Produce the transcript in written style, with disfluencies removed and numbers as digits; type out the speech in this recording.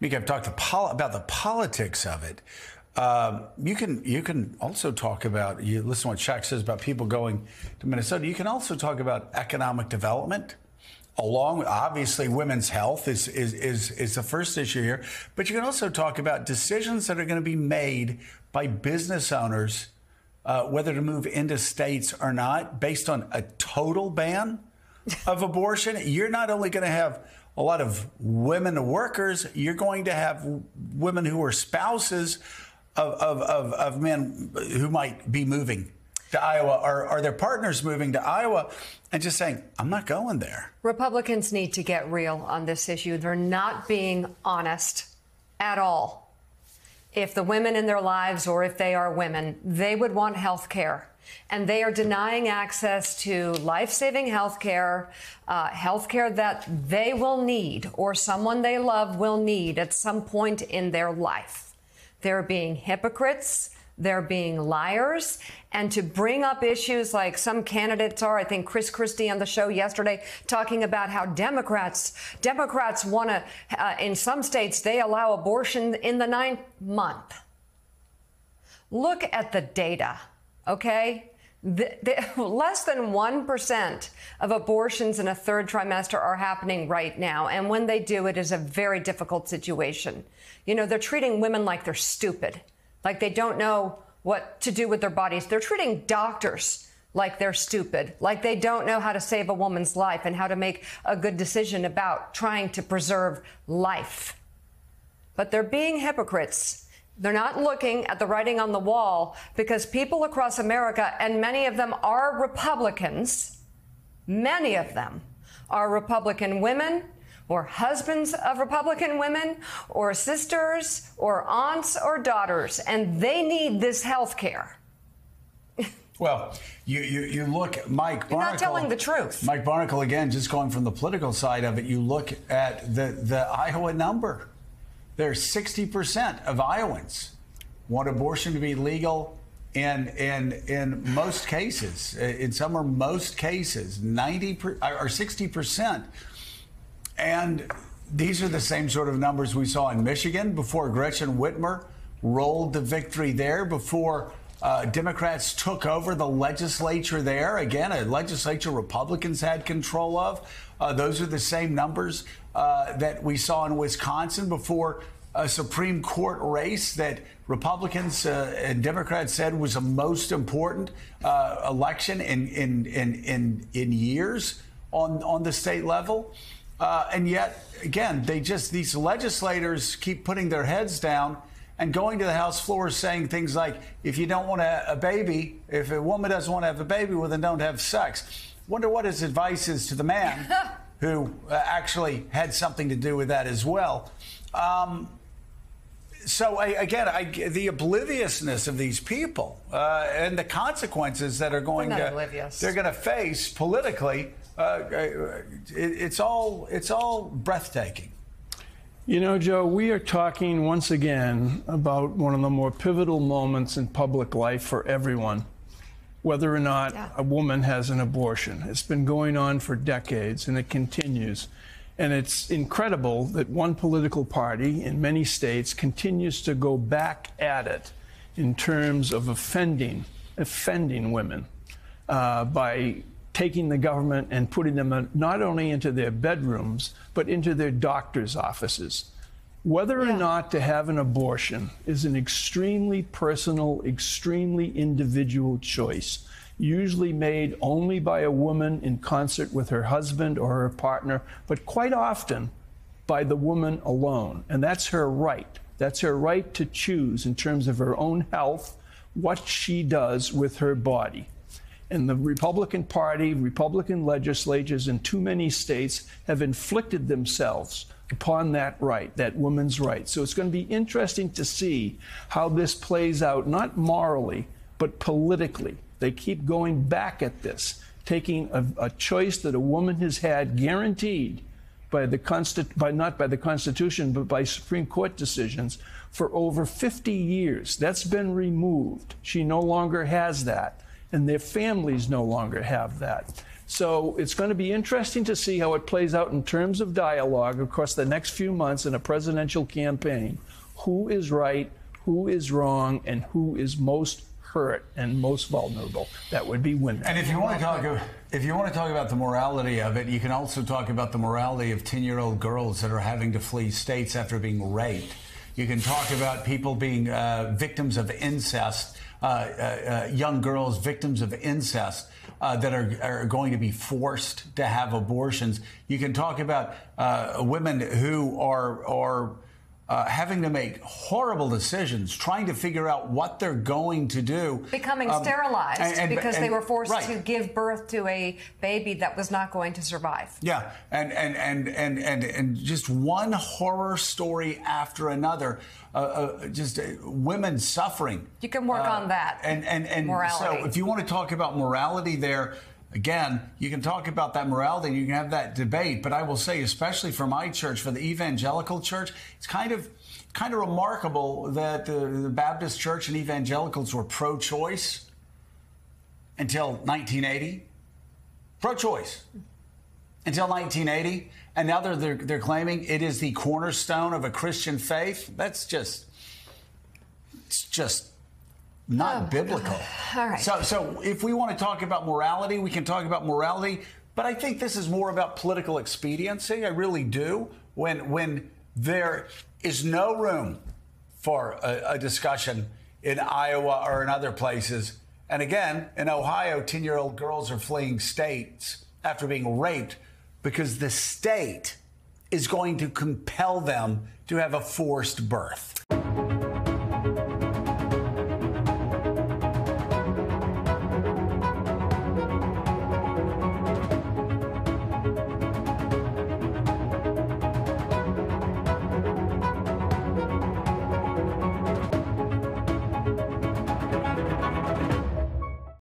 Mika, I've talked about the politics of it. You can also talk about, you listen to what Shaq says about people going to Minnesota. You can also talk about economic development, along with, obviously, women's health is the first issue here. But you can also talk about decisions that are going to be made by business owners, whether to move into states or not, based on a total ban of abortion. You're not only going to have a lot of women workers, you're going to have women who are spouses of men who might be moving to Iowa, or are their partners moving to Iowa and just saying, I'm not going there. Republicans need to get real on this issue. They're not being honest at all. If the women in their lives, or if they are women, they would want health care. And they are denying access to life-saving health care that they will need, or someone they love will need at some point in their life. They're being hypocrites. They're being liars. And to bring up issues like some candidates are, I think Chris Christie on the show yesterday talking about how Democrats want to, in some states, they allow abortion in the 9th month. Look at the data, okay? Less than 1% of abortions in a third trimester are happening right now. And when they do, it is a very difficult situation. You know, they're treating women like they're stupid, like they don't know what to do with their bodies. They're treating doctors like they're stupid, like they don't know how to save a woman's life and how to make a good decision about trying to preserve life. But they're being hypocrites. They're not looking at the writing on the wall, because people across America, and many of them are Republicans, many of them are Republican women, or husbands of Republican women, or sisters, or aunts, or daughters, and they need this health care. Well, you look, Mike Barnicle. You're not telling the truth. Mike Barnicle, again, just going from the political side of it, you look at the Iowa number. There's 60% of Iowans want abortion to be legal in most cases. In some or most cases, 60%. And these are the same sort of numbers we saw in Michigan before Gretchen Whitmer rolled the victory there, before Democrats took over the legislature there. Again, a legislature Republicans had control of. Those are the same numbers that we saw in Wisconsin before a Supreme Court race that Republicans and Democrats said was the most important election in years on the state level. And yet, again, these legislators keep putting their heads down and going to the House floor saying things like, if you don't want a baby, if a woman doesn't want to have a baby, well, then don't have sex. Wonder what his advice is to the man who actually had something to do with that as well. So, the obliviousness of these people and the consequences that are going they're going to face politically, it's all breathtaking. You know, Joe, we are talking once again about one of the more pivotal moments in public life for everyone, whether or not a woman has an abortion. It's been going on for decades, and it continues. And it's incredible that one political party in many states continues to go back at it in terms of offending women by taking the government and putting them not only into their bedrooms, but into their doctor's offices. Whether or not to have an abortion is an extremely personal, extremely individual choice, usually made only by a woman in concert with her husband or her partner, but quite often by the woman alone. And that's her right. That's her right to choose in terms of her own health, what she does with her body. And the Republican Party, Republican legislatures in too many states have inflicted themselves upon that right, that woman's right. So it's going to be interesting to see how this plays out, not morally, but politically. They keep going back at this, taking a choice that a woman has had guaranteed by not by the Constitution, but by Supreme Court decisions for over 50 years. That's been removed. She no longer has that, and their families no longer have that. So it's going to be interesting to see how it plays out in terms of dialogue across the next few months in a presidential campaign. Who is right, who is wrong, and who is most hurt and most vulnerable? That would be women. And if you want to talk about the morality of it, you can also talk about the morality of 10-year-old girls that are having to flee states after being raped. You can talk about people being victims of incest, young girls victims of incest that are going to be forced to have abortions. You can talk about women who are having to make horrible decisions, trying to figure out what they're going to do. Becoming sterilized because they were forced right. to give birth to a baby that was not going to survive. Yeah, and just one horror story after another, just women suffering. You can work on that. And morality. So if you want to talk about morality there, again, you can talk about that morality and you can have that debate. But I will say, especially for my church, for the evangelical church, it's kind of remarkable that the Baptist church and evangelicals were pro-choice until 1980. Pro-choice until 1980. And now they're claiming it is the cornerstone of a Christian faith. It's just not biblical. All right. So if we want to talk about morality, we can talk about morality. But I think this is more about political expediency. I really do. When there is no room for a discussion in Iowa or in other places. And again, in Ohio, 10-year-old girls are fleeing states after being raped because the state is going to compel them to have a forced birth.